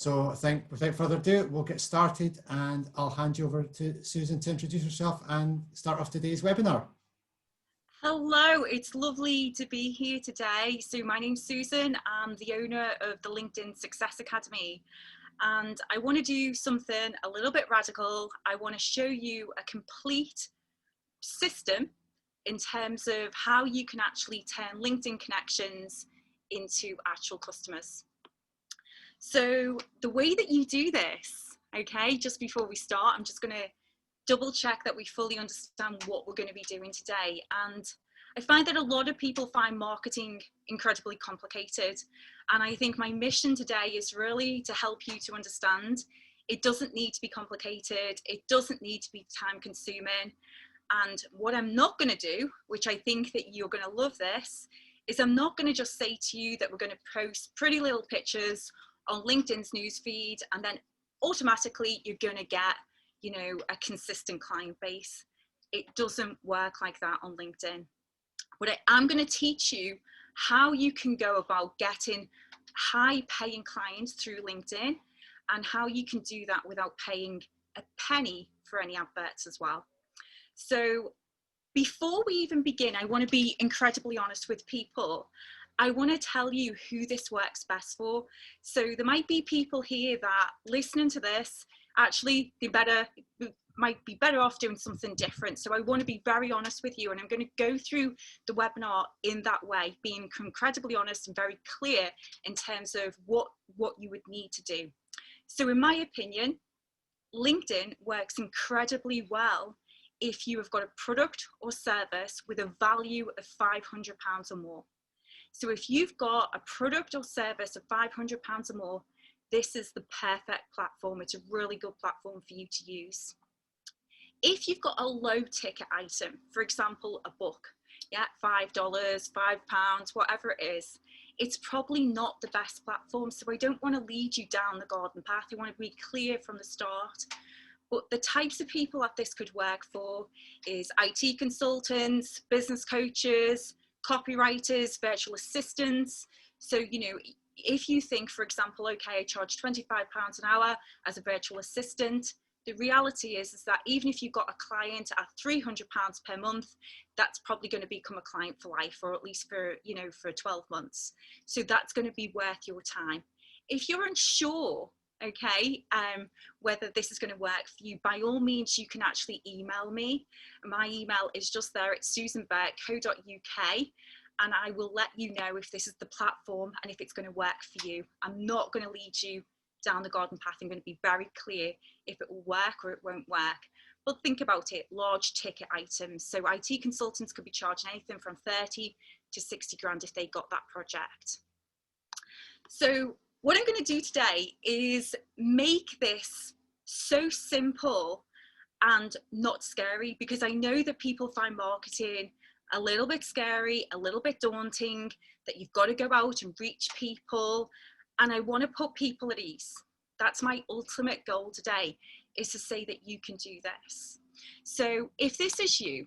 So I think without further ado, we'll get started and I'll hand you over to Susan to introduce herself and start off today's webinar. Hello, it's lovely to be here today. So my name's Susan, I'm the owner of the LinkedIn Success Academy, and I want to do something a little bit radical. I want to show you a complete system in terms of how you can actually turn LinkedIn connections into actual customers. So the way that you do this, okay, just before we start, I'm just going to double check that we fully understand what we're going to be doing today. And I find that a lot of people find marketing incredibly complicated. And I think my mission today is really to help you to understand it doesn't need to be complicated. It doesn't need to be time consuming. And what I'm not going to do, which I think that you're going to love this, is I'm not going to just say to you that we're going to post pretty little pictures on LinkedIn's newsfeed and then automatically you're going to get, you know, a consistent client base. It doesn't work like that on LinkedIn. What I am going to teach you how you can go about getting high paying clients through LinkedIn and how you can do that without paying a penny for any adverts as well. So before we even begin, I want to be incredibly honest with people. I want to tell you who this works best for. So there might be people here that listening to this, actually they might be better off doing something different. So I want to be very honest with you, and I'm going to go through the webinar in that way, being incredibly honest and very clear in terms of what you would need to do. So in my opinion, LinkedIn works incredibly well if you have got a product or service with a value of £500 or more. So if you've got a product or service of £500 or more, this is the perfect platform. It's a really good platform for you to use. If you've got a low ticket item, for example, a book, yeah, $5, £5, whatever it is, it's probably not the best platform. So I don't want to lead you down the garden path. I want to be clear from the start. But the types of people that this could work for is IT consultants, business coaches, copywriters, virtual assistants. So, you know, if you think, for example, okay, I charge £25 an hour as a virtual assistant, the reality is that even if you've got a client at £300 per month, that's probably going to become a client for life, or at least for, you know, for 12 months. So that's going to be worth your time. If you're unsure, okay, whether this is going to work for you, by all means, you can actually email me. My email is just there at susanburke.co.uk, and I will let you know if this is the platform and if it's going to work for you. I'm not going to lead you down the garden path. I'm going to be very clear if it will work or it won't work. But think about it, large ticket items. So IT consultants could be charging anything from 30 to 60 grand if they got that project. So what I'm going to do today is make this so simple and not scary, because I know that people find marketing a little bit scary, a little bit daunting, that you've got to go out and reach people. And I want to put people at ease. That's my ultimate goal today, is to say that you can do this. So if this is you,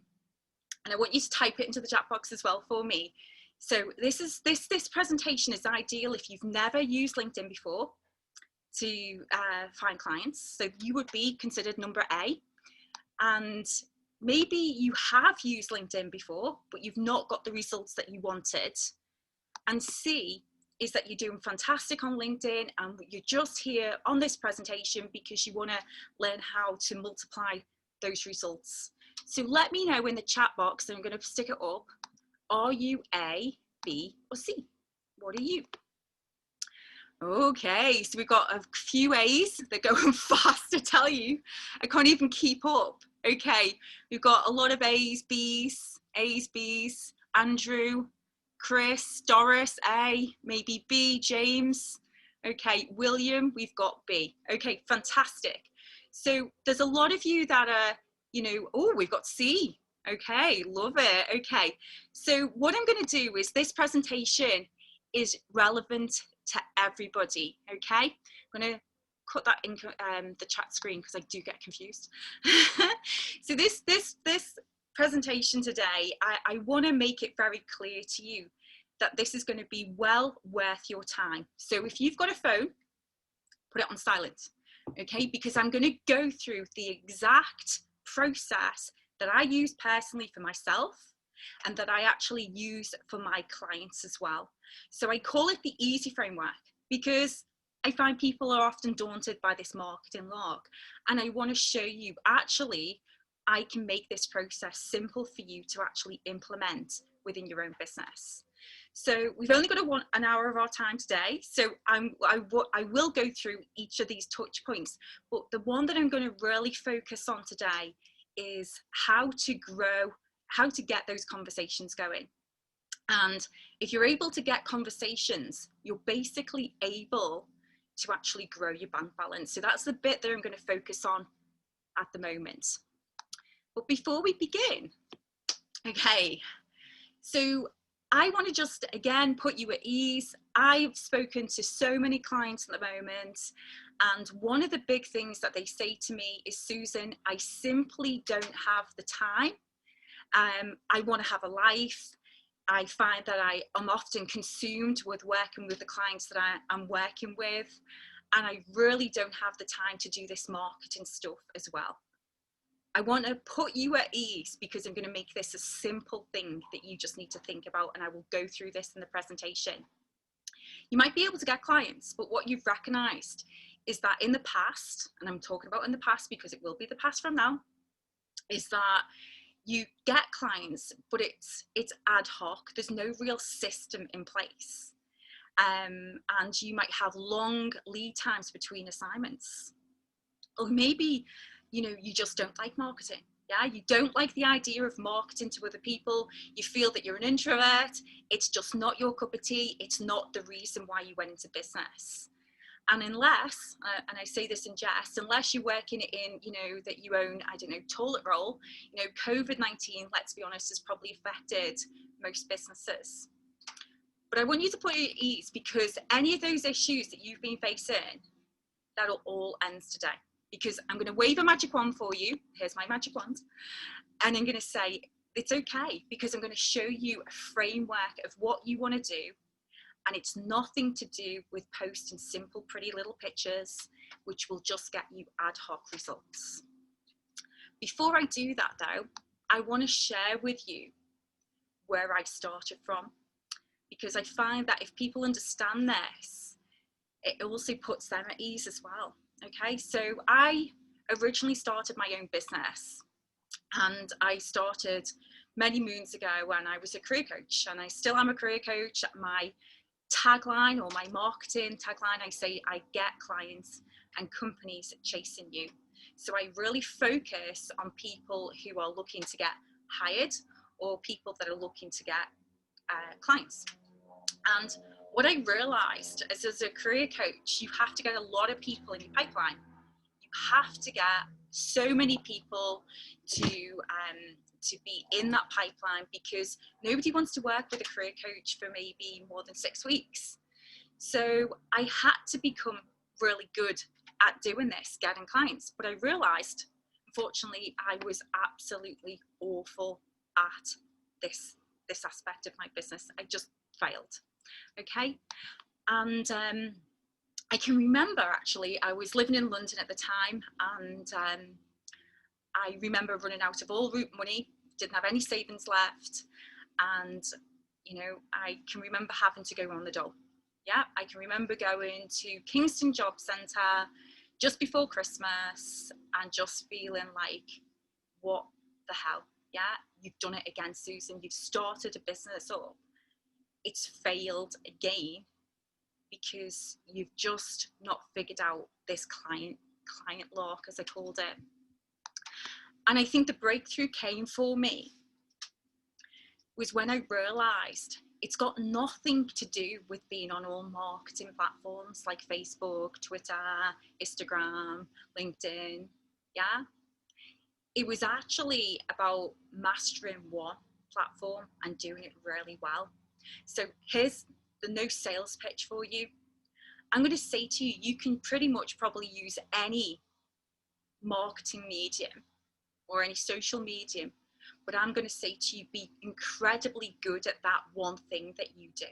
and I want you to type it into the chat box as well for me. So this presentation is ideal if you've never used LinkedIn before to find clients. So you would be considered number A. And maybe you have used LinkedIn before, but you've not got the results that you wanted. And C is that you're doing fantastic on LinkedIn and you're just here on this presentation because you want to learn how to multiply those results. So let me know in the chat box, and I'm going to stick it up. Are you A, B, or C? What are you? Okay, so we've got a few A's. They're going fast, to tell you. I can't even keep up. Okay, we've got a lot of A's, B's, A's, B's. Andrew, Chris, Doris, A, maybe B, James. Okay, William, we've got B. Okay, fantastic. So there's a lot of you that are, you know, oh, we've got C. Okay, love it. Okay, so what I'm going to do is this presentation is relevant to everybody. Okay, I'm going to cut that in the chat screen because I do get confused. So this presentation today, I want to make it very clear to you that this is going to be well worth your time. So if you've got a phone, put it on silent, okay? Because I'm going to go through the exact process that I use personally for myself and that I actually use for my clients as well. So I call it the easy framework because I find people are often daunted by this marketing log, and I want to show you actually I can make this process simple for you to actually implement within your own business. So we've only got an hour of our time today, so I will go through each of these touch points, but the one that I'm going to really focus on today is how to grow, how to get those conversations going. And if you're able to get conversations, you're basically able to actually grow your bank balance. So that's the bit that I'm going to focus on at the moment. But before we begin, okay, so I want to just again put you at ease. I've spoken to so many clients at the moment, and one of the big things that they say to me is, Susan, I simply don't have the time. I want to have a life. I find that I am often consumed with working with the clients that I'm working with, and I really don't have the time to do this marketing stuff as well. I want to put you at ease because I'm going to make this a simple thing that you just need to think about, and I will go through this in the presentation. You might be able to get clients, but what you've recognized is that in the past, and I'm talking about in the past because it will be the past from now, is that you get clients, but it's ad hoc. There's no real system in place. And you might have long lead times between assignments. Or maybe, you just don't like marketing. Yeah, you don't like the idea of marketing to other people. You feel that you're an introvert. It's just not your cup of tea. It's not the reason why you went into business. And unless, and I say this in jest, unless you're working in, that you own, I don't know, toilet roll, COVID-19, let's be honest, has probably affected most businesses. But I want you to put it at ease because any of those issues that you've been facing, that'll all end today. Because I'm going to wave a magic wand for you. Here's my magic wand. And I'm going to say, it's okay, because I'm going to show you a framework of what you want to do. And it's nothing to do with posting simple, pretty little pictures, which will just get you ad hoc results. Before I do that though, I want to share with you where I started from, because I find that if people understand this, it also puts them at ease as well. Okay, so I originally started my own business, and I started many moons ago when I was a career coach, and I still am a career coach. My tagline, or my marketing tagline, I say, I get clients and companies chasing you. So I really focus on people who are looking to get hired or people that are looking to get clients. And what I realized is, as a career coach, you have to get a lot of people in your pipeline. You have to get so many people to be in that pipeline, because nobody wants to work with a career coach for maybe more than 6 weeks. So I had to become really good at doing this, getting clients. But I realized, unfortunately, I was absolutely awful at this aspect of my business. I just failed. Okay. And I can remember, actually, I was living in London at the time, and I remember running out of all route money, didn't have any savings left, and I can remember having to go on the dole. Yeah, I can remember going to Kingston Job Centre just before Christmas and just feeling like, what the hell? Yeah, you've done it again, Susan. You've started a business up. It's failed again because you've just not figured out this client lock, as I called it. And I think the breakthrough came for me was when I realized it's got nothing to do with being on all marketing platforms like Facebook, Twitter, Instagram, LinkedIn. Yeah. It was actually about mastering one platform and doing it really well. So here's the no sales pitch for you. I'm going to say to you, you can pretty much probably use any marketing medium or any social medium, but I'm going to say to you, be incredibly good at that one thing that you do.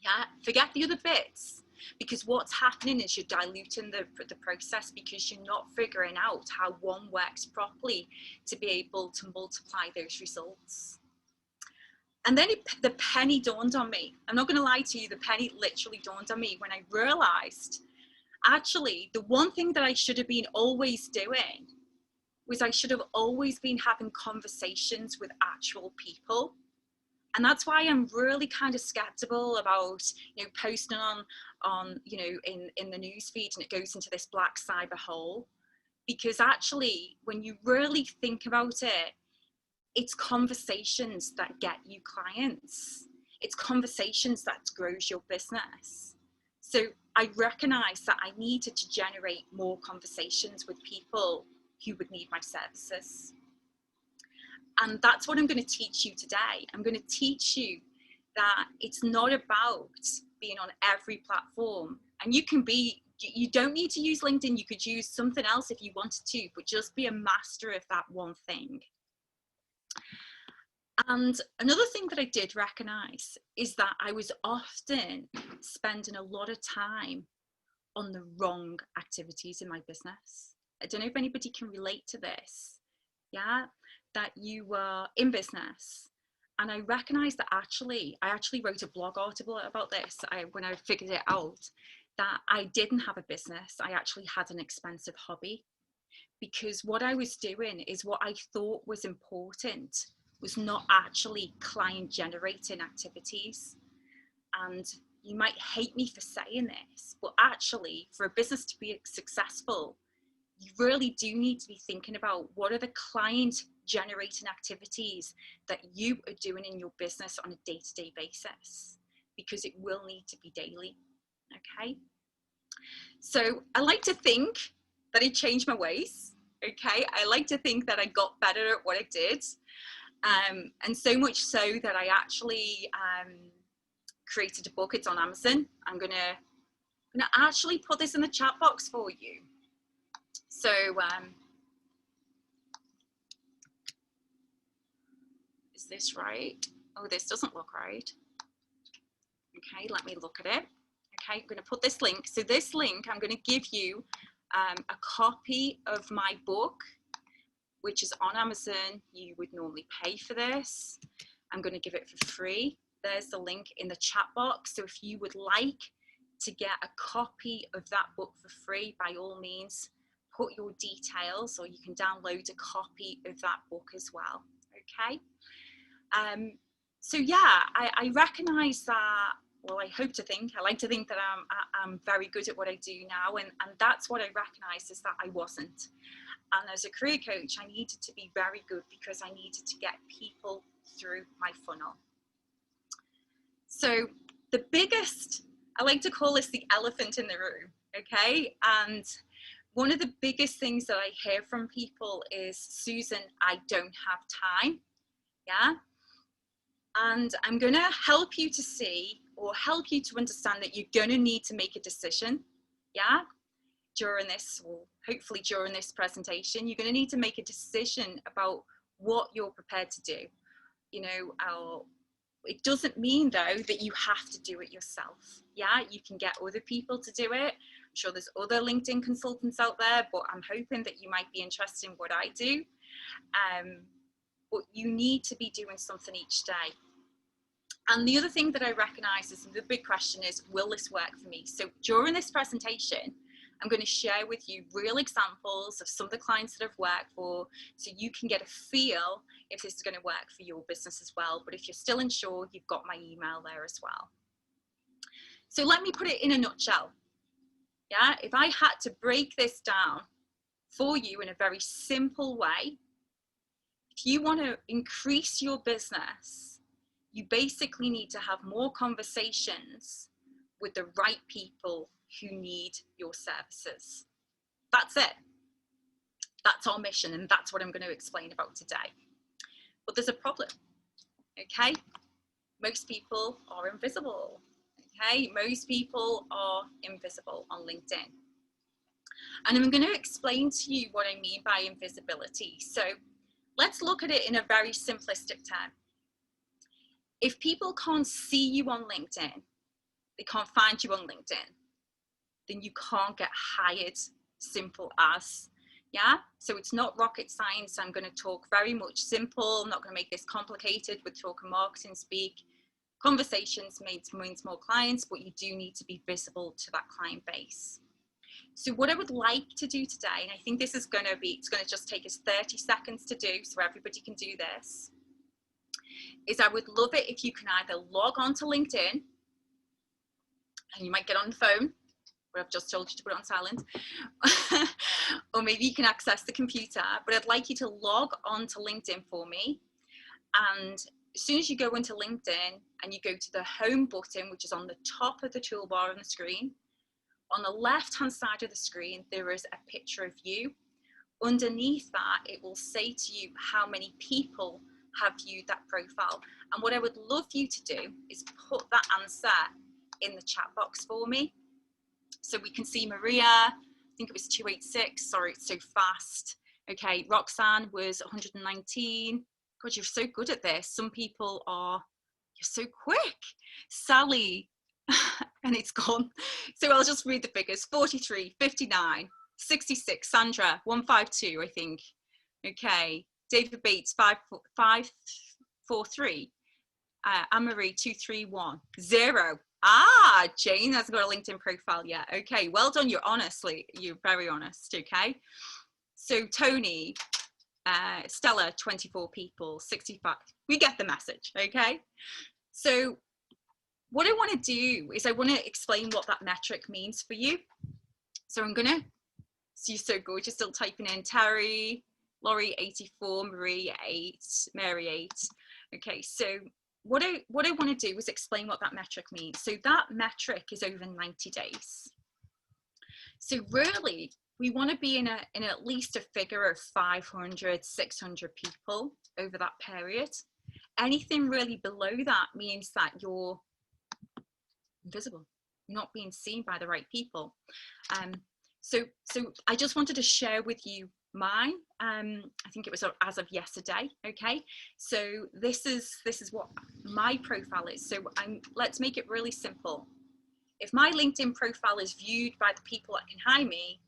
Yeah, forget the other bits. because what's happening is you're diluting the process because you're not figuring out how one works properly to be able to multiply those results. And then the penny dawned on me. I'm not going to lie to you, the penny literally dawned on me when I realized actually the one thing that I should have been always doing was I should have always been having conversations with actual people. And that's why I'm really kind of skeptical about, you know, posting on you know, in the newsfeed, and it goes into this black cyber hole. Because actually, when you really think about it, it's conversations that get you clients. It's conversations that grows your business. So I recognized that I needed to generate more conversations with people who would need my services. And that's what I'm going to teach you today. I'm going to teach you that it's not about being on every platform. And you don't need to use LinkedIn. You could use something else if you wanted to, but just be a master of that one thing. And another thing that I did recognize is that I was often spending a lot of time on the wrong activities in my business. I don't know if anybody can relate to this. Yeah, that you were in business. And I recognized that I actually wrote a blog article about this when I figured it out, that I didn't have a business. I actually had an expensive hobby, because what I was doing is what I thought was important was not actually client generating activities. And you might hate me for saying this, but actually for a business to be successful, you really do need to be thinking about what are the client generating activities that you are doing in your business on a day-to-day basis, because it will need to be daily. Okay. So I like to think that I changed my ways. Okay. I like to think that I got better at what I did. And so much so that I actually created a book. It's on Amazon. I'm gonna actually put this in the chat box for you. So is this right? Oh, this doesn't look right. Okay, let me look at it. Okay, I'm going to put this link. So this link, I'm going to give you a copy of my book, which is on Amazon. You would normally pay for this. I'm going to give it for free. There's the link in the chat box. So if you would like to get a copy of that book for free, by all means, put your details, or you can download a copy of that book as well. Okay. So yeah, I recognize that, well, I like to think that I'm very good at what I do now. And that's what I recognize, is that I wasn't. And as a career coach, I needed to be very good, because I needed to get people through my funnel. So the biggest, I like to call this the elephant in the room. Okay. And one of the biggest things that I hear from people is, Susan, I don't have time. Yeah. And I'm going to help you to see, or help you to understand, that you're going to need to make a decision. Yeah. During this, or hopefully during this presentation, you're going to need to make a decision about what you're prepared to do. You know, it doesn't mean though that you have to do it yourself. Yeah, you can get other people to do it. I'm sure there's other LinkedIn consultants out there, but I'm hoping that you might be interested in what I do. But you need to be doing something each day. And the other thing that I recognize is, the big question is, will this work for me? So during this presentation, I'm going to share with you real examples of some of the clients that I've worked for, so you can get a feel if this is going to work for your business as well. But if you're still unsure, you've got my email there as well. So let me put it in a nutshell. Yeah, if I had to break this down for you in a very simple way, if you want to increase your business, you basically need to have more conversations with the right people who need your services. That's it. That's our mission, and that's what I'm going to explain about today. But there's a problem, okay? Most people are invisible, okay? Most people are invisible on LinkedIn. And I'm going to explain to you what I mean by invisibility. So let's look at it in a very simplistic term. If people can't see you on LinkedIn, they can't find you on LinkedIn, then you can't get hired. Simple as. Yeah, so it's not rocket science. I'm going to talk very much simple. I'm not going to make this complicated with talking marketing speak. Conversations means more clients, but you do need to be visible to that client base. So what I would like to do today, and I think this is going to be, it's going to just take us 30 seconds to do, so everybody can do this, is I would love it if you can either log on to LinkedIn, and you might get on the phone, but I've just told you to put it on silent, or maybe you can access the computer, but I'd like you to log on to LinkedIn for me. And as soon as you go into LinkedIn and you go to the home button, which is on the top of the toolbar on the screen, on the left-hand side of the screen, there is a picture of you. Underneath that, it will say to you how many people have viewed that profile. And what I would love you to do is put that answer in the chat box for me. So we can see Maria, I think it was 286, sorry, it's so fast. Okay, Roxanne was 119. God, you're so good at this. Some people are, you're so quick. Sally, and it's gone. So I'll just read the figures, 43, 59, 66, Sandra, 152, I think. Okay, David Bates, 543, Anne-Marie, 231, 0. Ah, Jane hasn't got a LinkedIn profile yet. Okay, well done. You're honestly, you're very honest. Okay, so Tony, Stella, 24 people, 65. We get the message. Okay, so what I want to do is I want to explain what that metric means for you. So I'm gonna, so you're so good. You're still typing in Terry, Laurie, 84, Marie, 8, Mary, 8. Okay, so what I want to do is explain what that metric means. So that metric is over 90 days. So really, we want to be in at least a figure of 500, 600 people over that period. Anything really below that means that you're invisible, not being seen by the right people. So I just wanted to share with you mine. I think it was as of yesterday. Okay, so this is what my profile is. So let's make it really simple. If my LinkedIn profile is viewed by the people that can hire me,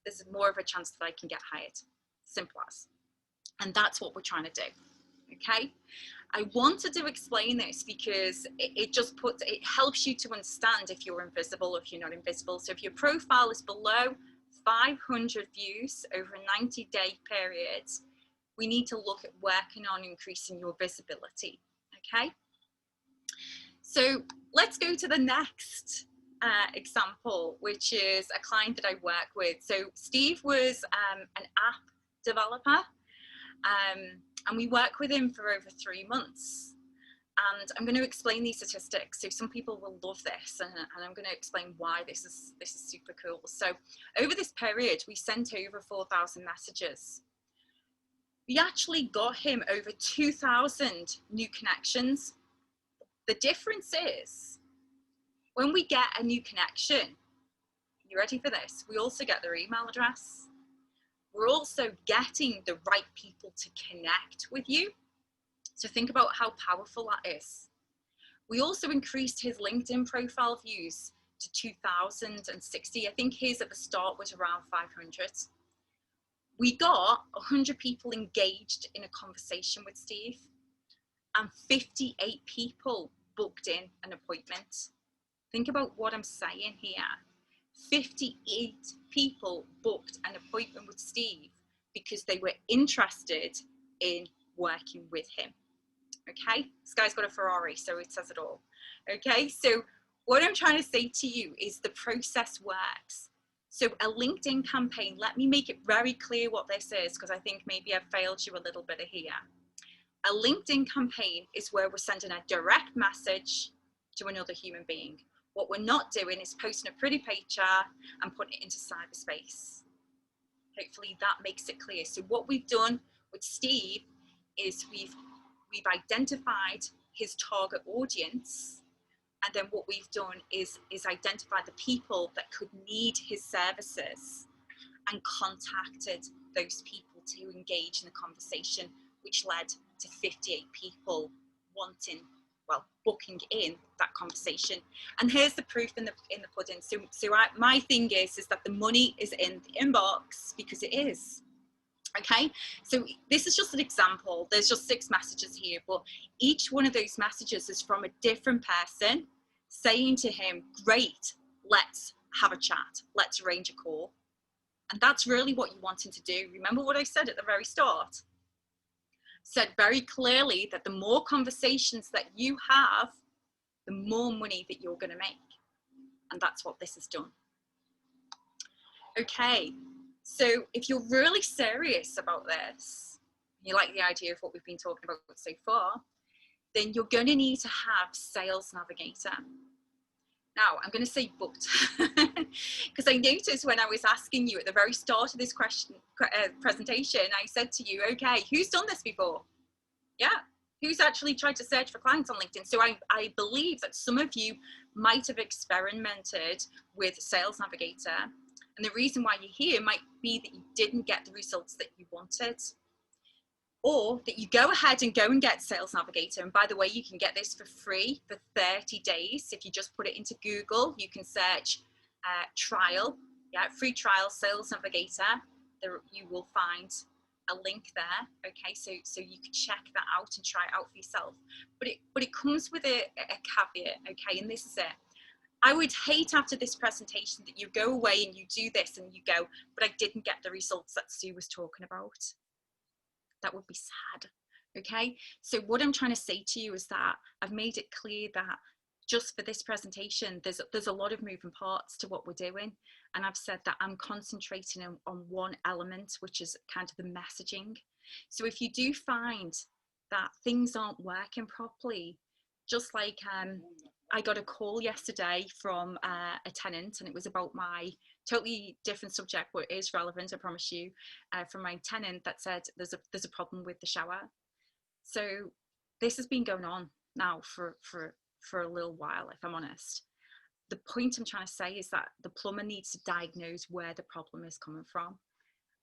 there's more of a chance that I can get hired. Simple as. And that's what we're trying to do. Okay, I wanted to explain this because it helps you to understand if you're invisible or if you're not invisible. So if your profile is below 500 views over a 90-day period, we need to look at working on increasing your visibility. Okay, so let's go to the next example, which is a client that I work with. So Steve was an app developer, and we work with him for over 3 months. And I'm going to explain these statistics. So some people will love this, and I'm going to explain why this is super cool. So over this period, we sent over 4,000 messages. We actually got him over 2,000 new connections. The difference is when we get a new connection, you ready for this? We also get their email address. We're also getting the right people to connect with you. So think about how powerful that is. We also increased his LinkedIn profile views to 2,060. I think his at the start was around 500. We got 100 people engaged in a conversation with Steve, and 58 people booked in an appointment. Think about what I'm saying here. 58 people booked an appointment with Steve because they were interested in working with him. Okay, this guy's got a Ferrari, so it says it all. Okay, so what I'm trying to say to you is the process works. So a LinkedIn campaign, let me make it very clear what this is, because I think maybe I've failed you a little bit here. A LinkedIn campaign is where we're sending a direct message to another human being. What we're not doing is posting a pretty picture and putting it into cyberspace. Hopefully that makes it clear. So what we've done with Steve is we've identified his target audience, and then what we've done is identify the people that could need his services and contacted those people to engage in the conversation, which led to 58 people wanting well, booking in that conversation. And here's the proof in the pudding. My thing is that the money is in the inbox because it is. Okay, so this is just an example. There's just 6 messages here, but each one of those messages is from a different person saying to him, great, let's have a chat, let's arrange a call. And that's really what you want him to do. Remember what I said at the very start? Said very clearly that the more conversations that you have, the more money that you're going to make. And that's what this has done. Okay, so if you're really serious about this, you like the idea of what we've been talking about so far, then you're going to need to have Sales Navigator. Now, I'm going to say but, because I noticed when I was asking you at the very start of this presentation, I said to you, okay, who's done this before? Yeah, who's actually tried to search for clients on LinkedIn? So I believe that some of you might have experimented with Sales Navigator. And the reason why you're here might be that you didn't get the results that you wanted. Or that you go ahead and go and get Sales Navigator. And by the way, you can get this for free for 30 days. If you just put it into Google, you can search trial, free trial Sales Navigator. There, you will find a link there. Okay, so you can check that out and try it out for yourself. But it comes with a caveat, okay, and this is it. I would hate after this presentation that you go away and you do this and you go, but I didn't get the results that Sue was talking about. That would be sad, okay? So what I'm trying to say to you is that I've made it clear that just for this presentation, there's a lot of moving parts to what we're doing. And I've said that I'm concentrating on one element, which is kind of the messaging. So if you do find that things aren't working properly, just like I got a call yesterday from a tenant, and it was about my totally different subject, but it is relevant, I promise you, from my tenant that said there's a problem with the shower. So this has been going on now for a little while, if I'm honest. The point I'm trying to say is that the plumber needs to diagnose where the problem is coming from.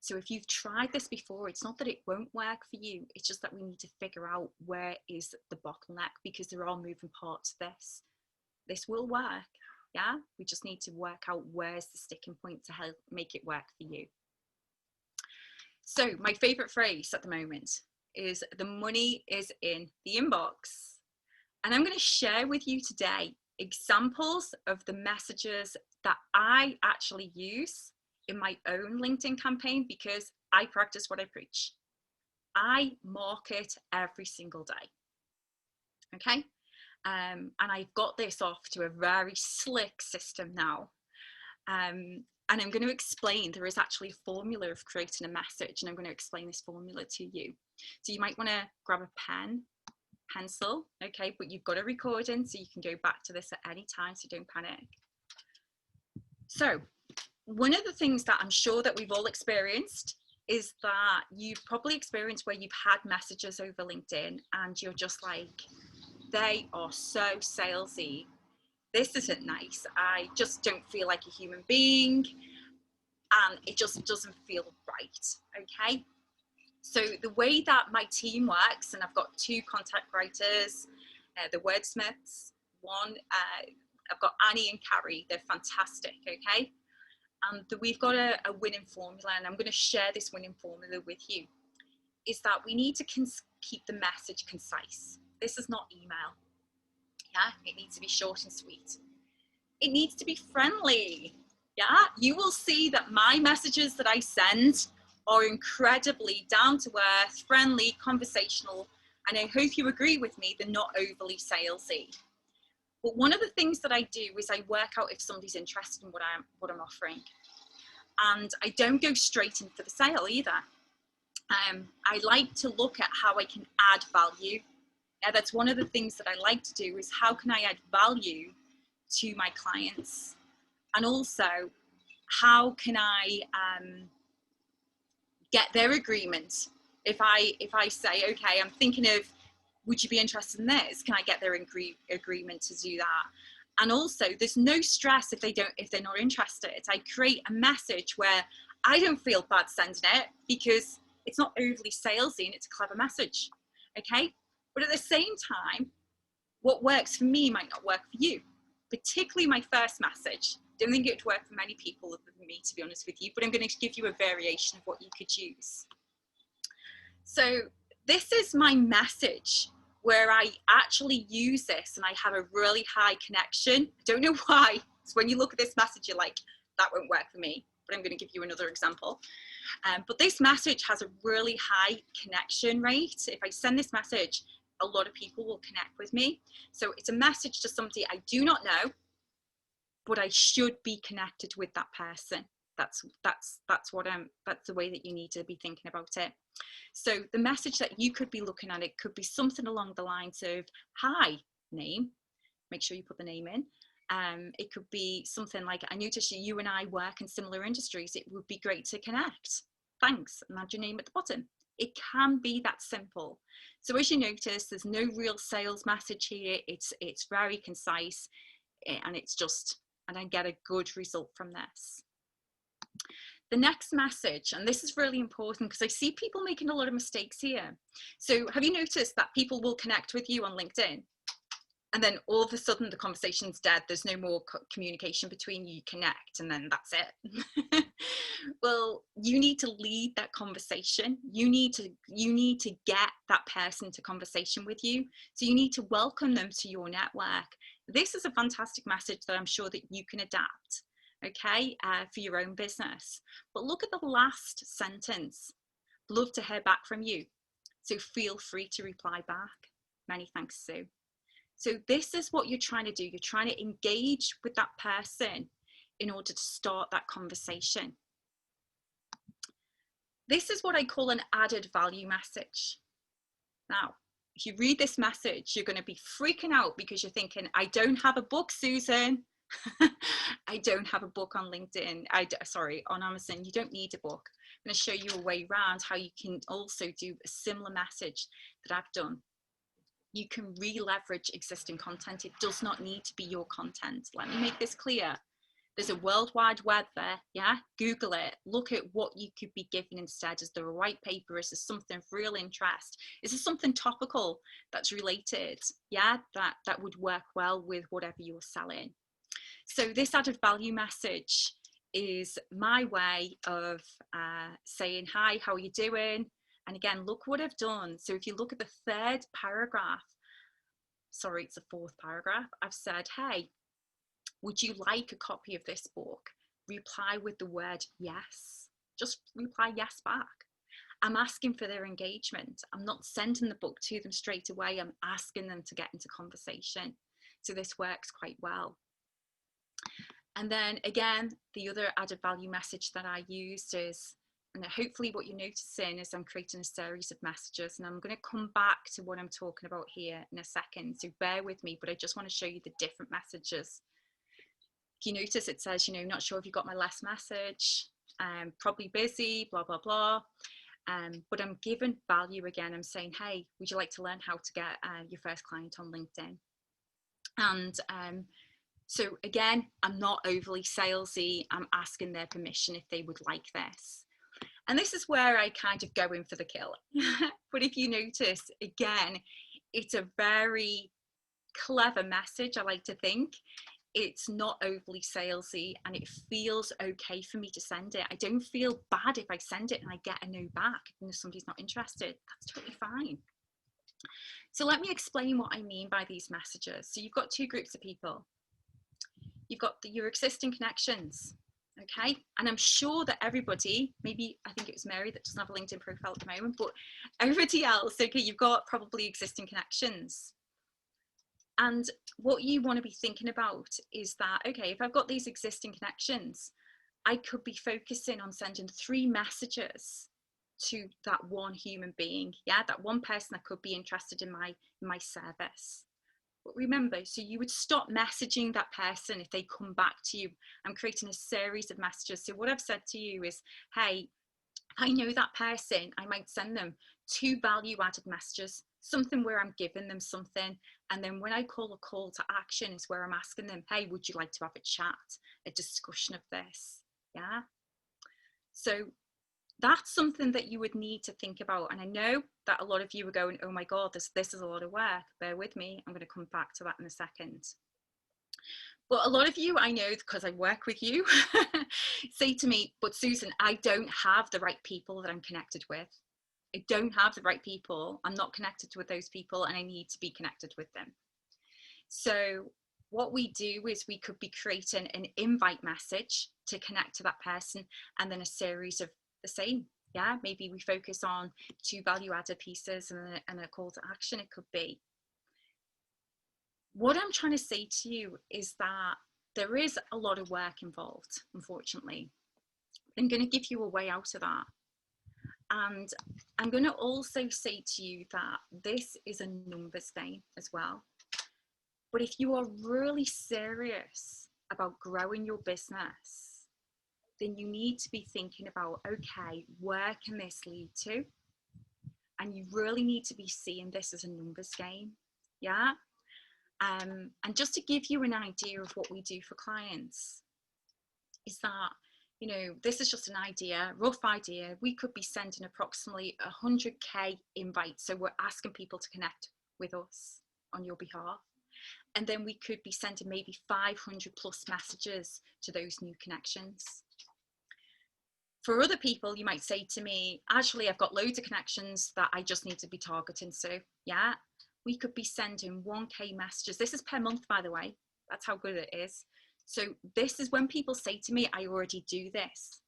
So if you've tried this before, it's not that it won't work for you, it's just that we need to figure out where is the bottleneck, because there are moving parts to this. This will work, yeah? We just need to work out where's the sticking point to help make it work for you. So my favorite phrase at the moment is the money is in the inbox. And I'm going to share with you today examples of the messages that I actually use in my own LinkedIn campaign, because I practice what I preach. I market every single day, okay? And I've got this off to a very slick system now. And I'm going to explain, there is actually a formula of creating a message, and I'm going to explain this formula to you. So you might want to grab a pen, pencil, okay, but you've got a recording so you can go back to this at any time, so don't panic. So one of the things that I'm sure that we've all experienced is that you've probably experienced where you've had messages over LinkedIn and you're just like, they are so salesy. This isn't nice. I just don't feel like a human being, and it just doesn't feel right, okay? So the way that my team works, and I've got 2 contact writers, the wordsmiths, I've got Annie and Carrie, they're fantastic, okay? And we've got a winning formula, and I'm going to share this winning formula with you, is that we need to keep the message concise. This is not email, yeah? It needs to be short and sweet. It needs to be friendly, yeah? You will see that my messages that I send are incredibly down to earth, friendly, conversational, and I hope you agree with me, they're not overly salesy. But one of the things that I do is I work out if somebody's interested in what I'm offering. And I don't go straight in for the sale either. I like to look at how I can add value. Yeah, that's one of the things that I like to do, is how can I add value to my clients? And also, how can I get their agreement? If I say, okay, I'm thinking of, would you be interested in this? Can I get their agreement to do that? And also, there's no stress if they're not interested. I create a message where I don't feel bad sending it, because it's not overly salesy and it's a clever message, okay? But at the same time, what works for me might not work for you, particularly my first message. Don't think it would work for many people other than me, to be honest with you, but I'm going to give you a variation of what you could use. So this is my message where I actually use this and I have a really high connection. I don't know why. So when you look at this message, you're like, that won't work for me, but I'm going to give you another example. But this message has a really high connection rate. If I send this message, a lot of people will connect with me. So it's a message to somebody I do not know, but I should be connected with that person. That's the way that you need to be thinking about it. So the message that you could be looking at, it could be something along the lines of, hi, name, make sure you put the name in. It could be something like, I noticed you and I work in similar industries. It would be great to connect. Thanks, and add your name at the bottom. It can be that simple. So as you notice, there's no real sales message here. It's very concise, and it's just, and I get a good result from this. The next message, and this is really important because I see people making a lot of mistakes here. So have you noticed that people will connect with you on LinkedIn? And then all of a sudden the conversation's dead. There's no more communication between you, connect, and then that's it. Well, you need to lead that conversation. You need to get that person to conversation with you. So you need to welcome them to your network. This is a fantastic message that I'm sure that you can adapt, okay, for your own business. But look at the last sentence. Love to hear back from you. So feel free to reply back. Many thanks, Sue. So this is what you're trying to do. You're trying to engage with that person in order to start that conversation. This is what I call an added value message. Now, if you read this message, you're going to be freaking out because you're thinking, I don't have a book, Susan. I don't have a book on LinkedIn. On Amazon. You don't need a book. I'm going to show you a way around how you can also do a similar message that I've done. You can re-leverage existing content. It does not need to be your content. Let me make this clear. There's a world wide web there, yeah? Google it. Look at what you could be given instead. Is there a white paper? Is there something of real interest? Is there something topical that's related? Yeah, that would work well with whatever you're selling. So this added value message is my way of saying, hi, how are you doing? And again, look what I've done. So if you look at the third paragraph, sorry, it's the fourth paragraph, I've said, hey, would you like a copy of this book? Reply with the word yes. Just reply yes back. I'm asking for their engagement. I'm not sending the book to them straight away. I'm asking them to get into conversation. So this works quite well. And then again, the other added value message that I used is, and hopefully what you're noticing is I'm creating a series of messages, and I'm going to come back to what I'm talking about here in a second. So bear with me, but I just want to show you the different messages. If you notice, it says, not sure if you got my last message, probably busy, blah, blah, blah. But I'm giving value again. I'm saying, hey, would you like to learn how to get your first client on LinkedIn? And so again, I'm not overly salesy. I'm asking their permission if they would like this. And this is where I kind of go in for the kill. But if you notice, again, it's a very clever message, I like to think. It's not overly salesy, and it feels okay for me to send it. I don't feel bad if I send it and I get a no back and if somebody's not interested. That's totally fine. So let me explain what I mean by these messages. So you've got two groups of people. You've got your existing connections, okay? And I'm sure that everybody, maybe I think it was Mary that doesn't have a LinkedIn profile at the moment, but everybody else, okay, you've got probably existing connections. And what you want to be thinking about is that, okay, if I've got these existing connections, I could be focusing on sending 3 messages to that one human being, yeah, that one person that could be interested in my service. But remember, so you would stop messaging that person if they come back to you. I'm creating a series of messages. So what I've said to you is, hey, I know that person, I might send them 2 value added messages, something where I'm giving them something. And then when I call a call to action is where I'm asking them, hey, would you like to have a chat, a discussion of this? Yeah. So That's something that you would need to think about. And I know that a lot of you are going, oh my God, this is a lot of work. Bear with me. I'm going to come back to that in a second. But a lot of you, I know because I work with you, say to me, but Susan, I don't have the right people that I'm connected with. I don't have the right people. I'm not connected with those people and I need to be connected with them. So what we do is we could be creating an invite message to connect to that person and then a series of the same. Yeah, maybe we focus on 2 value-added pieces and a call to action, it could be. What I'm trying to say to you is that there is a lot of work involved, unfortunately. I'm going to give you a way out of that. And I'm going to also say to you that this is a numbers game as well. But if you are really serious about growing your business, then you need to be thinking about, okay, where can this lead to? And you really need to be seeing this as a numbers game. Yeah. And just to give you an idea of what we do for clients is that, you know, this is just an idea, rough idea. We could be sending approximately 100K invites. So we're asking people to connect with us on your behalf. And then we could be sending maybe 500 plus messages to those new connections. For other people, you might say to me, actually, I've got loads of connections that I just need to be targeting. So yeah, we could be sending 1K messages. This is per month, by the way. That's how good it is. So this is when people say to me, I already do this.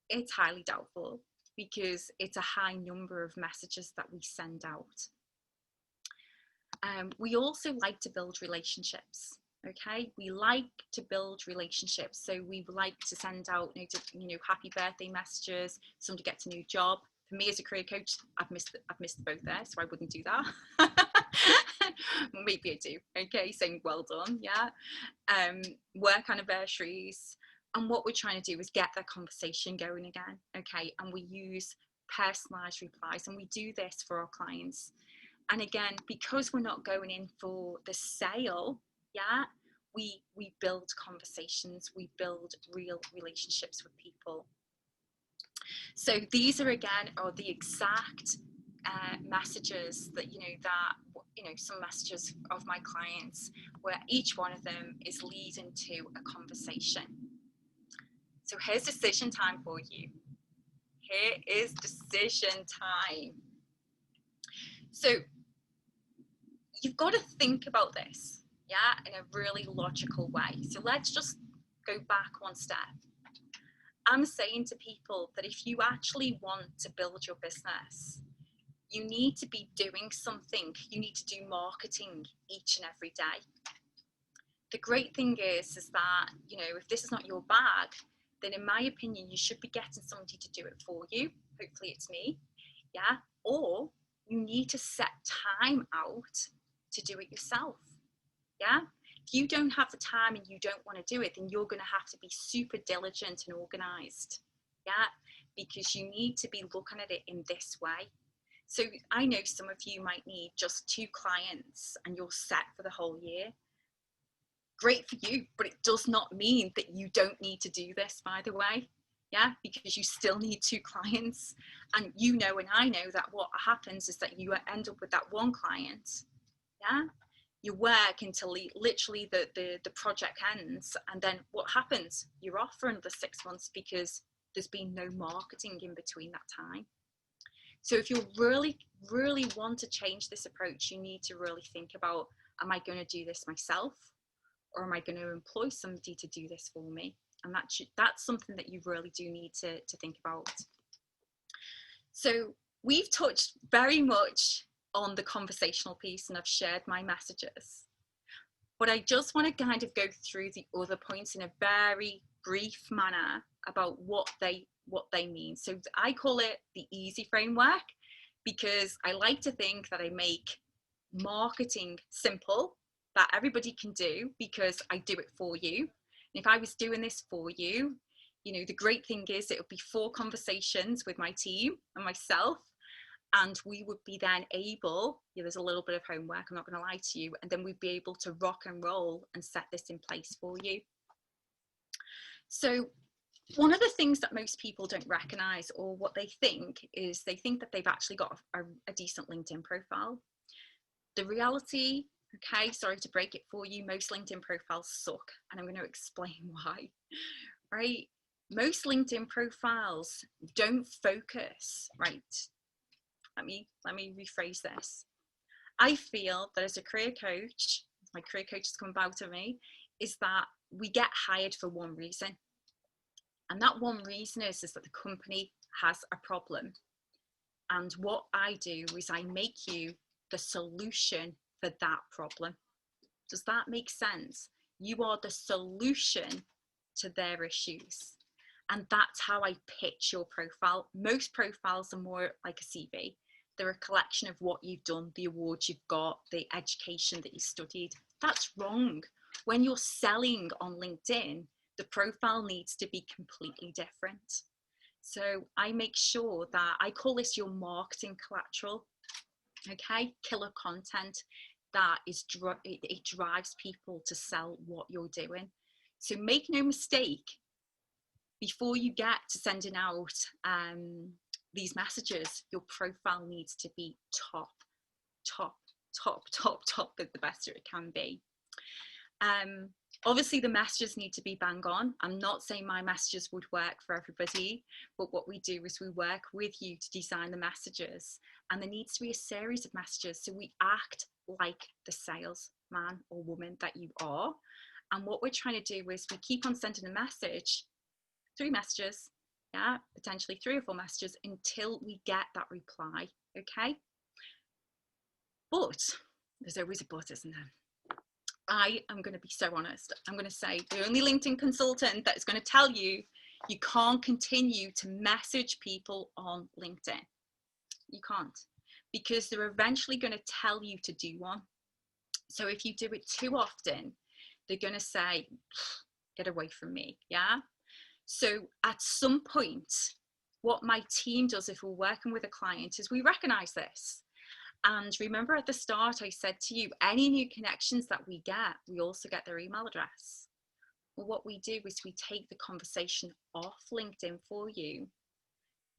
It's highly doubtful because it's a high number of messages that we send out. We also like to build relationships. Okay, we like to build relationships, so we like to send out, happy birthday messages, somebody gets a new job. For me as a career coach, I've missed the boat there, so I wouldn't do that. Maybe I do. Okay, saying well done, yeah. Work anniversaries, and what we're trying to do is get that conversation going again. Okay, and we use personalized replies, and we do this for our clients. And again, because we're not going in for the sale, yeah, we build conversations, we build real relationships with people. So these are again are the exact messages that some messages of my clients where each one of them is leading to a conversation. So here's decision time for you. Here is decision time. So you've got to think about this, yeah, in a really logical way. So let's just go back one step. I'm saying to people that if you actually want to build your business, you need to be doing something. You need to do marketing each and every day. The great thing is that, if this is not your bag, then in my opinion, you should be getting somebody to do it for you. Hopefully it's me, yeah? Or you need to set time out to do it yourself, yeah? If you don't have the time and you don't want to do it, then you're going to have to be super diligent and organized, yeah? Because you need to be looking at it in this way. So I know some of you might need just 2 clients and you're set for the whole year. Great for you, but it does not mean that you don't need to do this, by the way. Yeah, because you still need 2 clients. And and I know that what happens is that you end up with that 1 client. Yeah, you work until literally the project ends. And then what happens? You're off for another 6 months because there's been no marketing in between that time. So if you really, really want to change this approach, you need to really think about, am I going to do this myself? Or am I going to employ somebody to do this for me? And that's something that you really do need to think about. So we've touched very much on the conversational piece and I've shared my messages. But I just want to kind of go through the other points in a very brief manner about what they mean. So I call it the easy framework because I like to think that I make marketing simple, that everybody can do because I do it for you. And if I was doing this for you, the great thing is it would be 4 conversations with my team and myself, and we would be then able, there's a little bit of homework, I'm not going to lie to you, and then we'd be able to rock and roll and set this in place for you. So One of the things that most people don't recognize, or what they think, is they think that they've actually got a decent LinkedIn profile. The reality, okay, sorry to break it for you, most LinkedIn profiles suck, and I'm going to explain why, right? Most LinkedIn profiles don't focus, right? Let me rephrase this. I feel that as a career coach, my career coach has come about to me, is that we get hired for one reason. And that one reason is that the company has a problem. And what I do is I make you the solution for that problem. Does that make sense? You are the solution to their issues. And that's how I pitch your profile. Most profiles are more like a CV. They're a collection of what you've done, the awards you've got, the education that you studied. That's wrong. When you're selling on LinkedIn, the profile needs to be completely different. So I make sure that I call this your marketing collateral, okay? Killer content that is, it drives people to sell what you're doing. So make no mistake, before you get to sending out these messages, your profile needs to be top of the best it can be. Obviously the messages need to be bang on. I'm not saying my messages would work for everybody, but what we do is we work with you to design the messages, and there needs to be a series of messages. So we act like the salesman or woman that you are. And what we're trying to do is we keep on sending a message, 3 messages, yeah, potentially 3 or 4 messages until we get that reply, okay? But there's always a but, isn't there? I am going to be so honest. I'm going to say the only LinkedIn consultant that's going to tell you you can't continue to message people on LinkedIn. You can't, because they're eventually going to tell you to do one. So if you do it too often, they're going to say, get away from me, yeah? So at some point, what my team does if we're working with a client is we recognize this. And remember at the start, I said to you, any new connections that we get, we also get their email address. Well, what we do is we take the conversation off LinkedIn for you.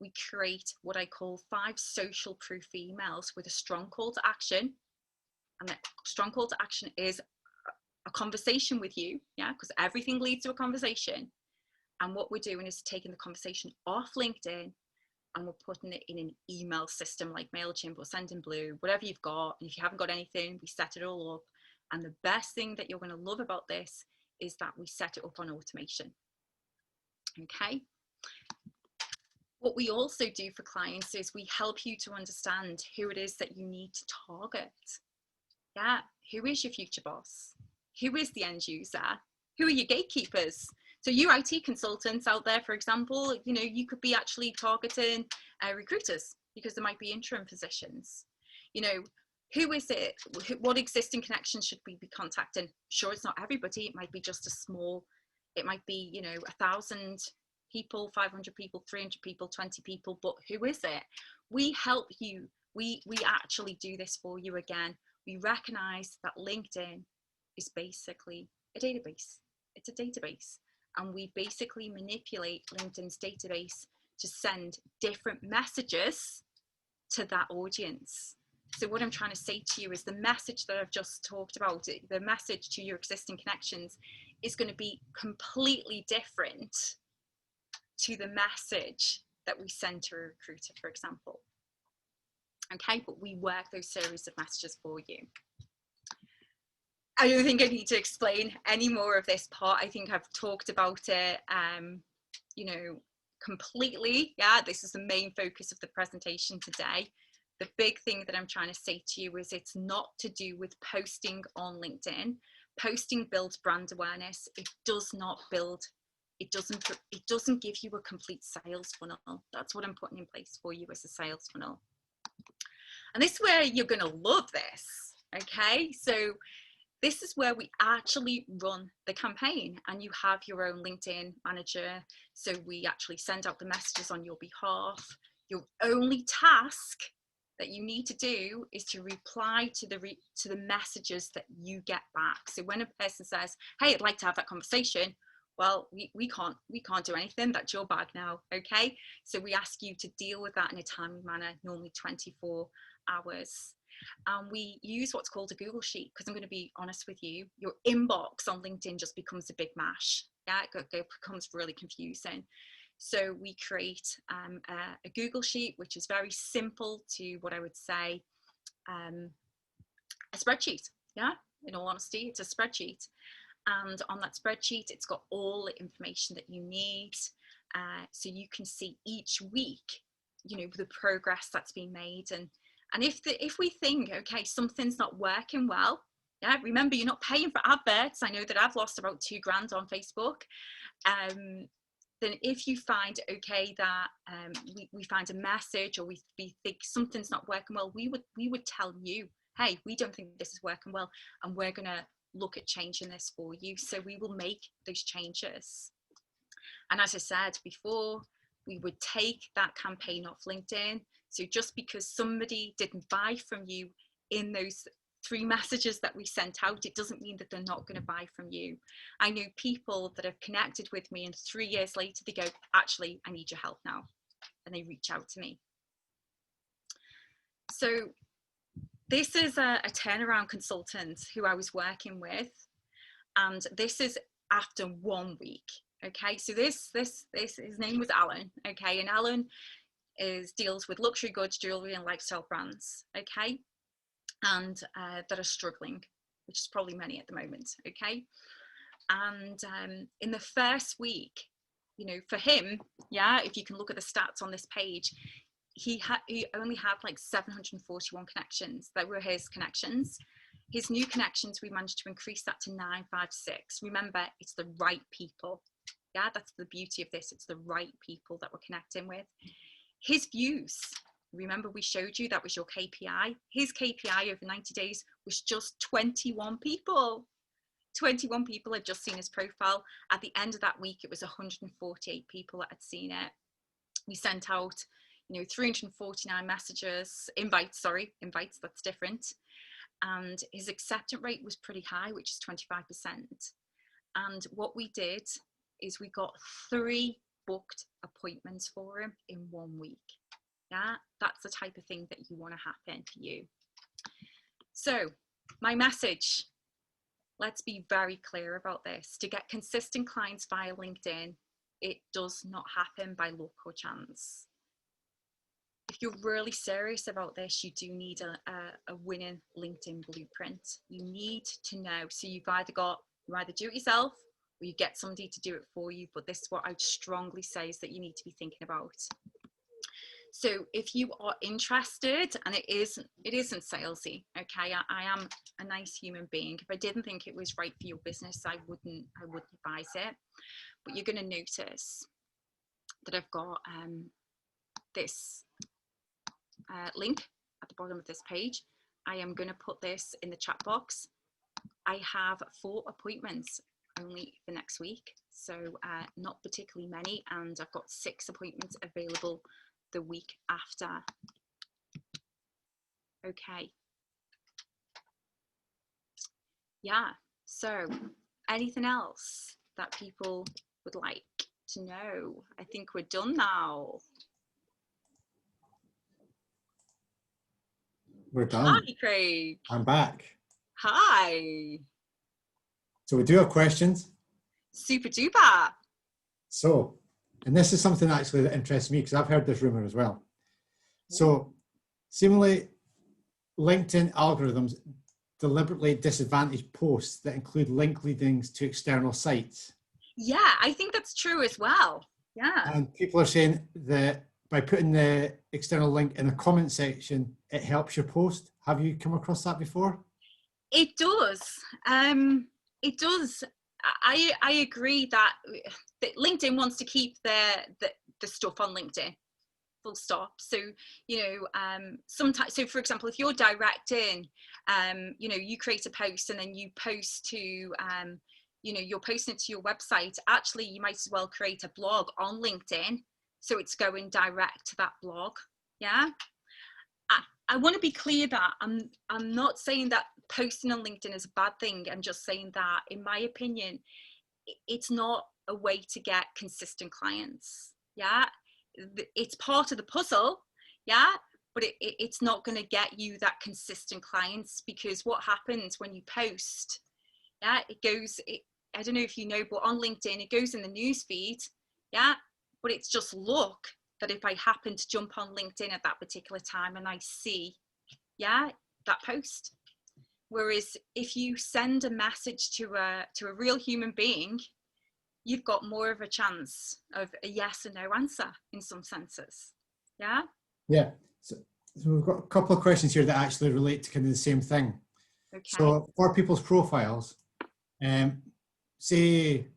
We create what I call 5 social proof emails with a strong call to action. And that strong call to action is a conversation with you, yeah, because everything leads to a conversation. And what we're doing is taking the conversation off LinkedIn and we're putting it in an email system like MailChimp or Sendinblue, whatever you've got. And if you haven't got anything, we set it all up. And the best thing that you're going to love about this is that we set it up on automation. Okay. What we also do for clients is we help you to understand who it is that you need to target. Yeah. Who is your future boss? Who is the end user? Who are your gatekeepers? So you IT consultants out there, for example, you know, you could be actually targeting recruiters because there might be interim positions. You know, who is it? What existing connections should we be contacting? Sure, it's not everybody. It might be just a small, it might be, you know, 1,000 people, 500 people, 300 people, 20 people, but who is it? We help you. We actually do this for you again. We recognize that LinkedIn is basically a database. It's a database. And we basically manipulate LinkedIn's database to send different messages to that audience. So what I'm trying to say to you is the message that I've just talked about, the message to your existing connections is going to be completely different to the message that we send to a recruiter, for example. Okay, but we work those series of messages for you. I don't think I need to explain any more of this part. I think I've talked about it, you know, completely. Yeah, this is the main focus of the presentation today. The big thing that I'm trying to say to you is it's not to do with posting on LinkedIn. Posting builds brand awareness. It does not build, it doesn't give you a complete sales funnel. That's what I'm putting in place for you as a sales funnel. And this is where you're going to love this. Okay, so this is where we actually run the campaign and you have your own LinkedIn manager. So we actually send out the messages on your behalf. Your only task that you need to do is to reply to the messages that you get back. So when a person says, hey, I'd like to have that conversation, Well, we can't do anything. That's your bag now. Okay. So we ask you to deal with that in a timely manner, normally 24 hours. And we use what's called a Google Sheet, because I'm going to be honest with you, your inbox on LinkedIn just becomes a big mash. Yeah, it becomes really confusing. So we create a Google Sheet, which is very simple to what I would say a spreadsheet. Yeah, in all honesty, it's a spreadsheet. And on that spreadsheet, it's got all the information that you need. So you can see each week, you know, the progress that's been made. And if we think, okay, something's not working well, yeah, remember, you're not paying for adverts. I know that I've lost about £2,000 on Facebook. Then if you find, okay, that we find a message, or we think something's not working well, we would tell you, hey, we don't think this is working well, and we're going to look at changing this for you. So we will make those changes. And as I said before, we would take that campaign off LinkedIn. So just because somebody didn't buy from you in those 3 messages that we sent out, it doesn't mean that they're not going to buy from you. I know people that have connected with me, and 3 years later they go, actually, I need your help now. And they reach out to me. So this is a turnaround consultant who I was working with, and this is after 1 week. Okay, so this his name was Alan. Okay, and Alan deals with luxury goods, jewelry, and lifestyle brands. Okay, and that are struggling, which is probably many at the moment. Okay, and in the first week, you know, for him, yeah, if you can look at the stats on this page, he only had like 741 connections. That were his connections. His new connections, we managed to increase that to 956. Remember, it's the right people. Yeah, that's the beauty of this. It's the right people that we're connecting with. His views, remember we showed you that was your KPI. His KPI over 90 days was just 21 people. 21 people had just seen his profile. At the end of that week, it was 148 people that had seen it. We sent out, you know, 349 invites, that's different. And his acceptance rate was pretty high, which is 25%. And what we did is we got 3 booked appointments for him in 1 week. Yeah, that's the type of thing that you want to happen for you. So my message, let's be very clear about this. To get consistent clients via LinkedIn, it does not happen by luck or chance. If you're really serious about this, you do need a winning LinkedIn blueprint. You need to know. So you either do it yourself, or you get somebody to do it for you. But this is what I'd strongly say is that you need to be thinking about. So if you are interested, and it isn't salesy, okay, I am a nice human being. If I didn't think it was right for your business, I wouldn't advise it. But you're going to notice that I've got this link at the bottom of this page. I am going to put this in the chat box. I have 4 appointments only for next week, so not particularly many, and I've got 6 appointments available the week after. Okay, yeah, so anything else that people would like to know? I think we're done now. We're done. Hi, Craig. I'm back. Hi. So we do have questions. Super duper. So, and this is something actually that interests me because I've heard this rumor as well. So, seemingly, LinkedIn algorithms deliberately disadvantage posts that include link leadings to external sites. Yeah, I think that's true as well. Yeah. And people are saying that by putting the external link in the comment section, it helps your post. Have you come across that before? It does. It does. I agree that LinkedIn wants to keep the stuff on LinkedIn, full stop. So, you know, sometimes, so for example, if you're directing, you know, you create a post and then you post to, you know, you're posting it to your website. Actually, you might as well create a blog on LinkedIn, so it's going direct to that blog. Yeah. I want to be clear that I'm not saying that posting on LinkedIn is a bad thing. I'm just saying that, in my opinion, it's not a way to get consistent clients. Yeah, it's part of the puzzle. Yeah, but it's not going to get you that consistent clients, because what happens when you post, yeah, I don't know if you know, but on LinkedIn, it goes in the news feed. Yeah, but it's just luck that if I happen to jump on LinkedIn at that particular time and I see, yeah, that post. Whereas if you send a message to a real human being, you've got more of a chance of a yes or no answer in some senses. Yeah. Yeah. So we've got a couple of questions here that actually relate to kind of the same thing. Okay. So for people's profiles, say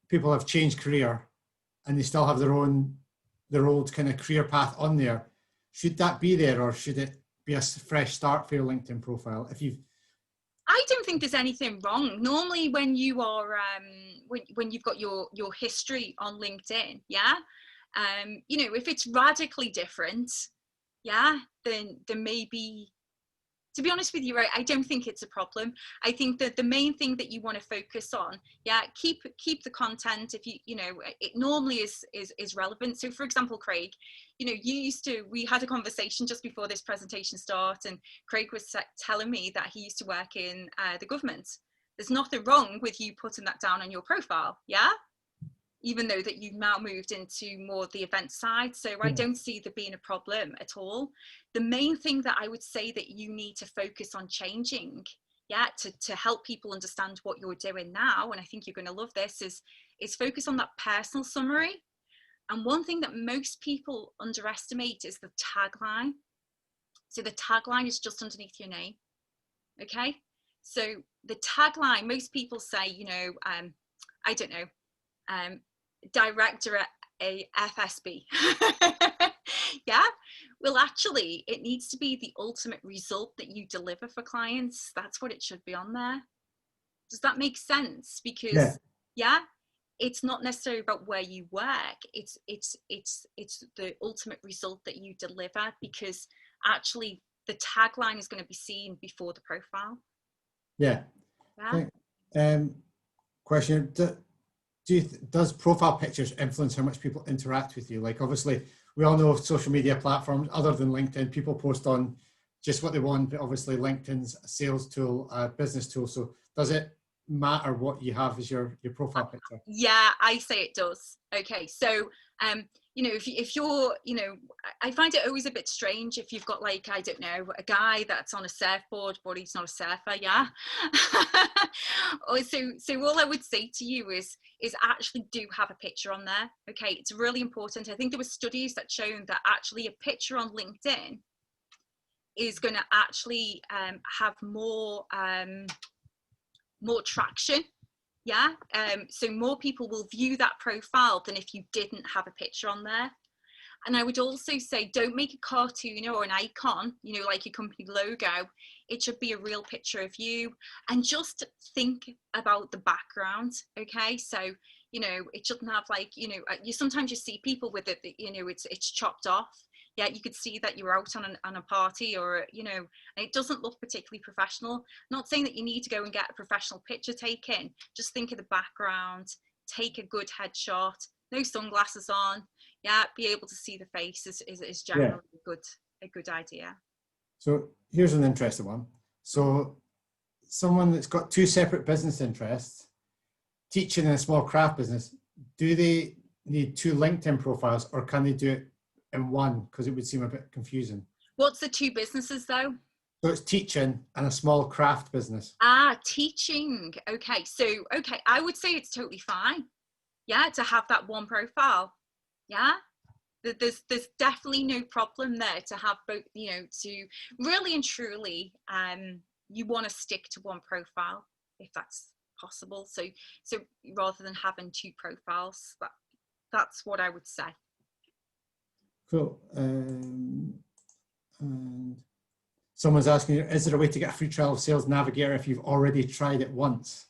people have changed career and they still have their old kind of career path on there. Should that be there, or should it be a fresh start for your LinkedIn profile? I don't think there's anything wrong. Normally when you are, when you've got your history on LinkedIn, yeah, you know, if it's radically different, yeah, then maybe, to be honest with you, right, I don't think it's a problem. I think that the main thing that you want to focus on, yeah, keep the content. If you know, it normally is relevant. So for example, Craig, you know, we had a conversation just before this presentation start, and Craig was telling me that he used to work in the government. There's nothing wrong with you putting that down on your profile, yeah? Even though that you've now moved into more the event side. So I don't see there being a problem at all. The main thing that I would say that you need to focus on changing, yeah, to help people understand what you're doing now, and I think you're going to love this, is focus on that personal summary. And one thing that most people underestimate is the tagline. So the tagline is just underneath your name. Okay. So the tagline, most people say, you know, I don't know, director at a FSB. Yeah, well actually it needs to be the ultimate result that you deliver for clients. That's what it should be on there. Does that make sense? Because yeah, it's not necessarily about where you work, it's the ultimate result that you deliver, because actually the tagline is going to be seen before the profile. Yeah. Question: does profile pictures influence how much people interact with you? Like, obviously we all know social media platforms other than LinkedIn, people post on just what they want, but obviously LinkedIn's a sales tool, a business tool. So does it matter what you have as your profile picture? Yeah, I say it does. Okay, so you know, if you're, you know, I find it always a bit strange if you've got, like, I don't know, a guy that's on a surfboard but he's not a surfer, yeah. Or so all I would say to you is actually do have a picture on there. Okay, it's really important. I think there were studies that shown that actually a picture on LinkedIn is going to actually have more traction. Yeah, so more people will view that profile than if you didn't have a picture on there. And I would also say, don't make a cartoon or an icon, you know, like your company logo. It should be a real picture of you, and just think about the background. Okay, so, you know, it shouldn't have, like, you know, sometimes you see people with it, you know, it's chopped off. Yeah, you could see that you're out on a party, or, you know, it doesn't look particularly professional. Not saying that you need to go and get a professional picture taken. Just think of the background, take a good headshot, no sunglasses on. Yeah, be able to see the face is generally a good idea. So here's an interesting one. So someone that's got two separate business interests, teaching in a small craft business, do they need two LinkedIn profiles, or can they do it in one? Because it would seem a bit confusing. What's the two businesses though? So it's teaching and a small craft business. Teaching. Okay, so I would say it's totally fine. Yeah, to have that one profile. Yeah, there's definitely no problem there to have both. You know, to really and truly, you want to stick to one profile if that's possible. So rather than having two profiles, that's what I would say. Cool. And someone's asking, is there a way to get a free trial of Sales Navigator if you've already tried it once?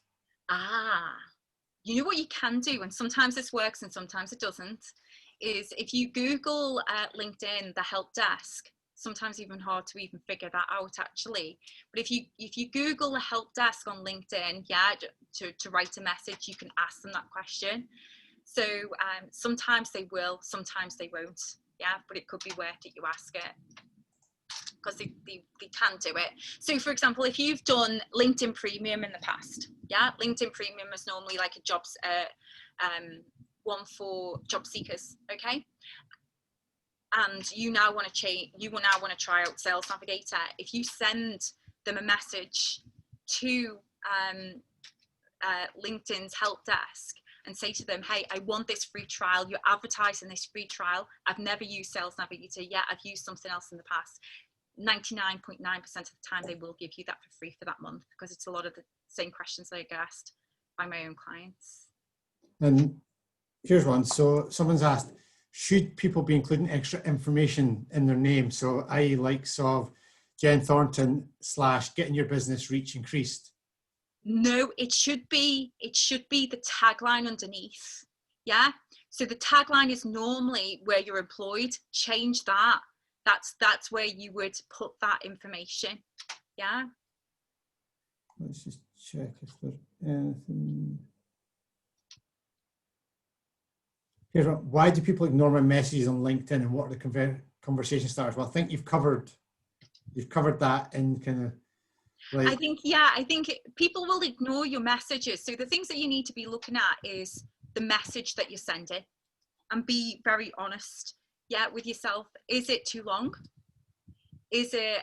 You know what you can do, and sometimes this works and sometimes it doesn't, is if you Google LinkedIn, the help desk, sometimes even hard to even figure that out actually. But if you Google a help desk on LinkedIn, yeah, to write a message, you can ask them that question. So sometimes they will, sometimes they won't, yeah, but it could be worth it you ask it, because they can do it. So for example, if you've done LinkedIn Premium in the past, yeah, LinkedIn Premium is normally like a jobs one for job seekers, okay? And you now want to change, you will now want to try out Sales Navigator. If you send them a message to LinkedIn's help desk and say to them, hey, I want this free trial, you're advertising this free trial, I've never used Sales Navigator yet, I've used something else in the past, 99.9% of the time they will give you that for free for that month, because it's a lot of the same questions that I get asked by my own clients. And here's one. So someone's asked, should people be including extra information in their name? So I likes of Jen Thornton / getting your business reach increased. No, it should be the tagline underneath. Yeah. So the tagline is normally where you're employed. Change that. That's where you would put that information. Yeah. Let's just check if there's anything. Here's one. Why do people ignore my messages on LinkedIn, and what are the conversation starters? Well, I think you've covered that in kind of like. I think people will ignore your messages. So the things that you need to be looking at is the message that you're sending, and be very honest, yeah, with yourself. Is it too long? Is it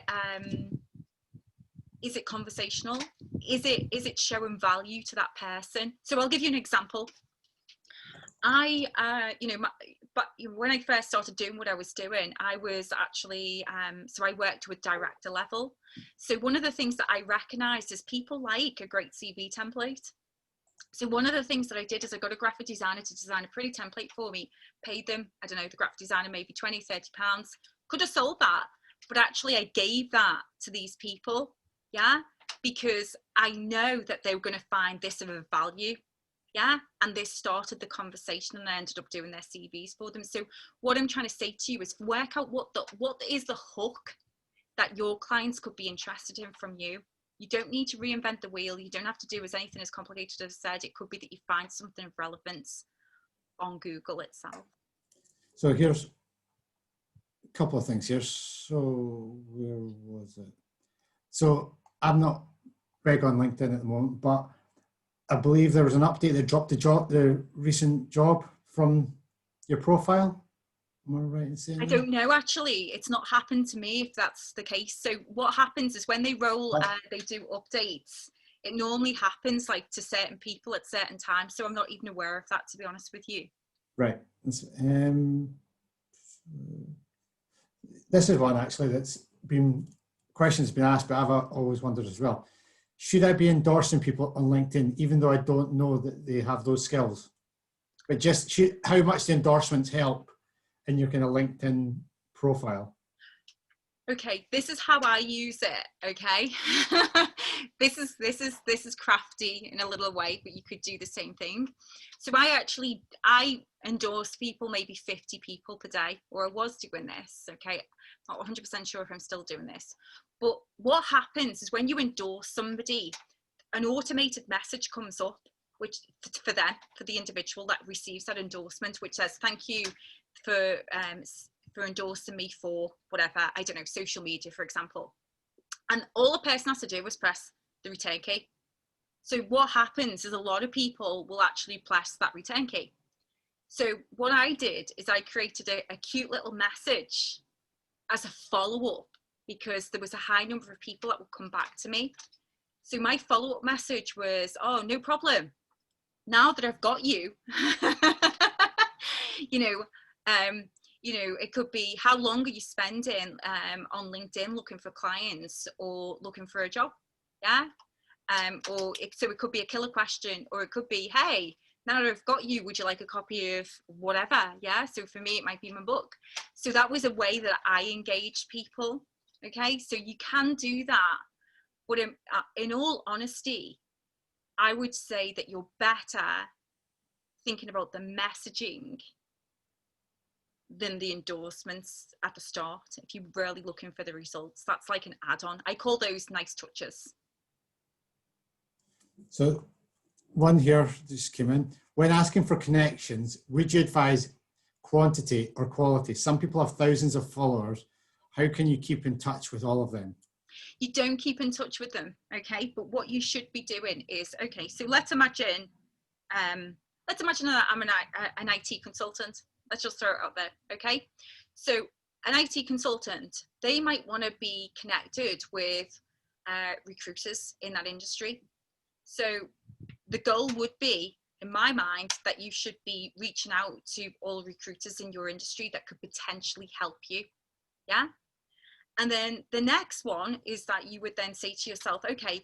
conversational? Is it showing value to that person? So I'll give you an example. But when I first started doing what I was doing, I was actually, so I worked with director level. So one of the things that I recognized is people like a great CV template. So one of the things that I did is I got a graphic designer to design a pretty template for me, paid them, I don't know, the graphic designer maybe 20, 30 pounds, could have sold that, but actually I gave that to these people, yeah, because I know that they were going to find this of a value. Yeah, and they started the conversation, and I ended up doing their CVs for them. So what I'm trying to say to you is work out what is the hook that your clients could be interested in from you. You don't need to reinvent the wheel. You don't have to do anything as complicated as I said. It could be that you find something of relevance on Google itself. So here's a couple of things here. So where was it? So I'm not big on LinkedIn at the moment, but I believe there was an update that dropped the recent job from your profile. Am I right in saying I don't know, actually. It's not happened to me if that's the case. So what happens is when they roll, they do updates, it normally happens like to certain people at certain times. So I'm not even aware of that, to be honest with you. Right. This is one actually that's been, questions been asked, but I've always wondered as well. Should I be endorsing people on LinkedIn, even though I don't know that they have those skills? But just how much the endorsements help in your kind of LinkedIn profile? Okay, this is how I use it. Okay, this is crafty in a little way, but you could do the same thing. So I endorse people, maybe 50 people per day, or I was doing this. Okay, not 100% sure if I'm still doing this, but what happens is when you endorse somebody, an automated message comes up, which for the individual that receives that endorsement, which says thank you for endorsing me for whatever, I don't know, social media, for example. And all a person has to do is press the return key. So what happens is a lot of people will actually press that return key. So what I did is I created a cute little message as a follow-up, because there was a high number of people that would come back to me. So my follow-up message was, oh, no problem. Now that I've got you, it could be, how long are you spending on LinkedIn looking for clients or looking for a job? Yeah. So it could be a killer question, or it could be, hey, now that I've got you, would you like a copy of whatever? Yeah. So for me, it might be my book. So that was a way that I engaged people. Okay. So you can do that. But in all honesty, I would say that you're better thinking about the messaging than the endorsements at the start. If you're really looking for the results, that's like an add-on. I call those nice touches. So one here just came in. When asking for connections, would you advise quantity or quality? Some people have thousands of followers. How can you keep in touch with all of them? You don't keep in touch with them, okay? But what you should be doing is, okay, so let's imagine that I'm an IT consultant. Let's just throw it out there, okay? So an IT consultant, they might want to be connected with recruiters in that industry. So the goal would be, in my mind, that you should be reaching out to all recruiters in your industry that could potentially help you, yeah? And then the next one is that you would then say to yourself, okay,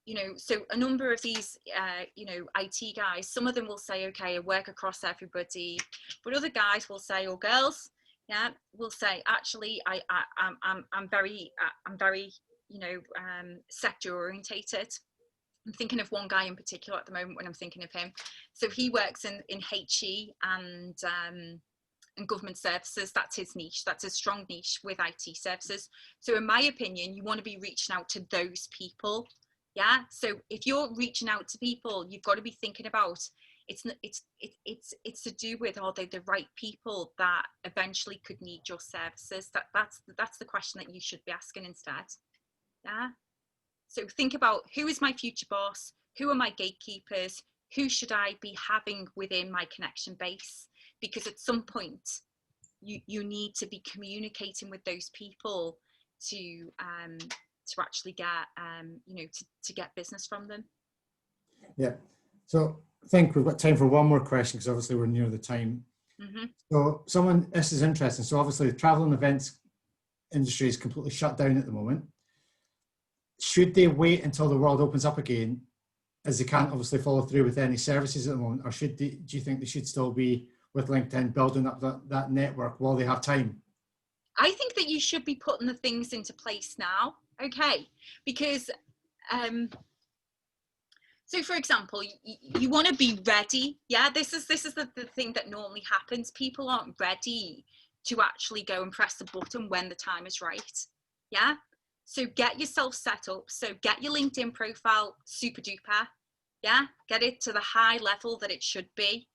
you know, so a number of these, you know, IT guys, some of them will say, okay, I work across everybody, but other guys will say, or girls, yeah, will say, actually, I'm very, you know, sector orientated. I'm thinking of one guy in particular at the moment when I'm thinking of him. So he works in HE and government services. That's his niche. That's a strong niche with IT services. So in my opinion, you want to be reaching out to those people. Yeah. So if you're reaching out to people, you've got to be thinking about it's to do with, are they the right people that eventually could need your services? That's the question that you should be asking instead. Yeah. So think about, who is my future boss? Who are my gatekeepers? Who should I be having within my connection base? Because at some point you need to be communicating with those people to actually get you know, to get business from them. Yeah. So I think we've got time for one more question, because obviously we're near the time. Mm-hmm. So this is interesting. So obviously the travel and events industry is completely shut down at the moment. Should they wait until the world opens up again, as they can't obviously follow through with any services at the moment, or should they, do you think they should still be with LinkedIn building up that network while they have time? I think that you should be putting the things into place now, okay? Because so for example, you want to be ready. Yeah, this is the thing that normally happens. People aren't ready to actually go and press the button when the time is right. Yeah. So get yourself set up. So get your LinkedIn profile super duper. Yeah. Get it to the high level that it should be.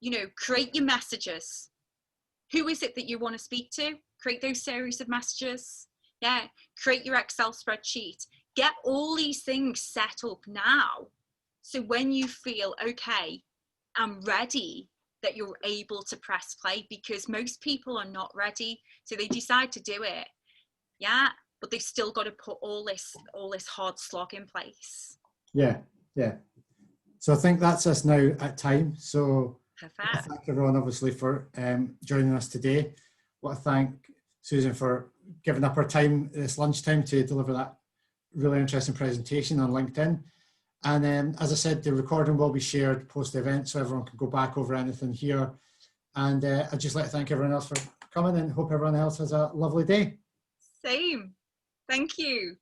You know, create your messages. Who is it that you want to speak to? Create those series of messages. Yeah. Create your Excel spreadsheet. Get all these things set up now. So when you feel, okay, I'm ready, that you're able to press play, because most people are not ready. So they decide to do it. Yeah. But they've still got to put all this hard slog in place. Yeah. Yeah. So I think that's us now at time. So Perfect. thank everyone obviously for joining us today. I want to thank Susan for giving up her time this lunchtime to deliver that really interesting presentation on LinkedIn. And as I said, the recording will be shared post the event, so everyone can go back over anything here. And I'd just like to thank everyone else for coming, and hope everyone else has a lovely day. Same. Thank you.